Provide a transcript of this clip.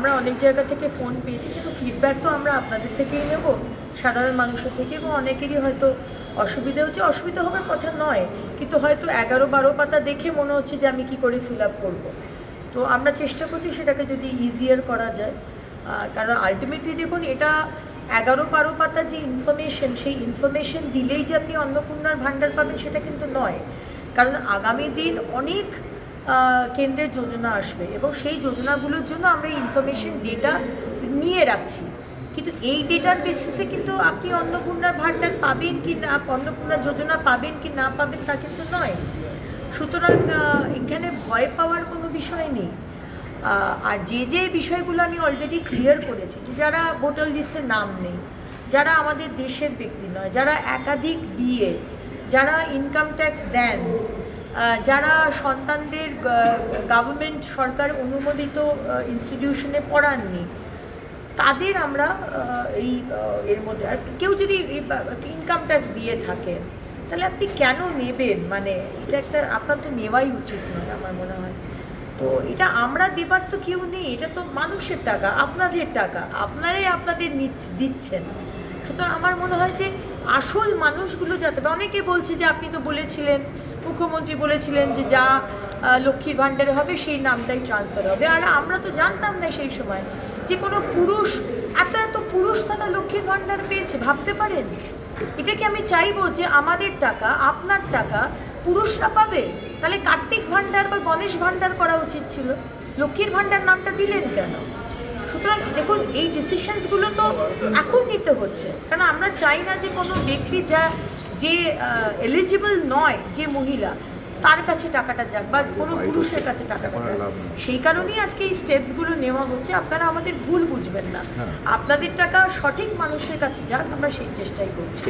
আমরা অনেক জায়গা থেকে ফোন পেয়েছি, কিন্তু ফিডব্যাক তো আমরা আপনাদের থেকেই নেব, সাধারণ মানুষের থেকে, এবং অনেকেরই হয়তো অসুবিধা হচ্ছে। অসুবিধা হওয়ার কথা নয়, কিন্তু হয়তো 11-12 পাতা দেখে মনে হচ্ছে যে আমি কি করে ফিল আপ করবো। তো আমরা চেষ্টা করছি সেটাকে যদি ইজিয়ার করা যায়, কারণ আলটিমেটলি দেখুন, এটা 11-12 পাতা যে ইনফরমেশন, সেই ইনফরমেশন দিলেই যে আপনি অন্নপূর্ণার ভাণ্ডার পাবেন সেটা কিন্তু নয়। কারণ আগামী দিন অনেক কেন্দ্রের যোজনা আসবে, এবং সেই যোজনাগুলোর জন্য আমরা ইনফরমেশন ডেটা নিয়ে রাখছি, কিন্তু এই ডেটার বেসিসে কিন্তু আপনি অন্নপূর্ণার ভাণ্ডার পাবেন কি না, অন্নপূর্ণা যোজনা পাবেন কি না পাবেন তা কিন্তু নয়। সুতরাং এখানে ভয় পাওয়ার কোনো বিষয় নেই। আর যে বিষয়গুলো আমি অলরেডি ক্লিয়ার করেছি, যে যারা ভোটার লিস্টে নাম নেই, যারা আমাদের দেশের ব্যক্তি নয়, যারা একাধিক বিয়ে, যারা ইনকাম ট্যাক্স দেন, যারা সন্তানদের গভর্নমেন্ট সরকার অনুমোদিত ইনস্টিটিউশনে পড়াননি, তাদের আমরা এর মধ্যে, আর কেউ যদি ইনকাম ট্যাক্স দিয়ে থাকে তাহলে আপনি কেন নেবেন? মানে এটা একটা আপনার তো নেওয়াই উচিত নয় আমার মনে হয়। তো এটা আমরা দেবার তো কেউ নেই, এটা তো মানুষের টাকা, আপনাদের টাকা, আপনারাই আপনাদের দিচ্ছেন। সুতরাং আমার মনে হয় যে আসল মানুষগুলো যাতে, অনেকে বলছে যে আপনি তো বলেছিলেন, মুখ্যমন্ত্রী বলেছিলেন যে যা লক্ষ্মীর ভাণ্ডারে হবে সেই নামটাই ট্রান্সফার হবে, আর আমরা তো জানতাম না সেই সময় যে কোনো পুরুষ, এত পুরুষ তারা লক্ষ্মীর ভাণ্ডার পেয়েছে, ভাবতে পারেন? এটা কি আমি চাইবো যে আমাদের টাকা, আপনার টাকা পুরুষরা পাবে? তাহলে কার্তিক ভাণ্ডার বা গণেশ ভাণ্ডার করা উচিত ছিল, লক্ষ্মীর ভাণ্ডার নামটা দিলেন কেন? সুতরাং দেখুন, এই ডিসিশনসগুলো তো এখন নিতে হচ্ছে, কারণ আমরা চাই না যে কোনো ব্যক্তি যে এলিজিবল নয়, যে মহিলা, তার কাছে টাকাটা যাক, বা কোনো পুরুষের কাছে টাকাটা যাক। সেই কারণেই আজকে এই স্টেপসগুলো নেওয়া হচ্ছে। আপনারা আমাদের ভুল বুঝবেন না, আপনাদের টাকা সঠিক মানুষের কাছে যাক, আমরা সেই চেষ্টাই করছি।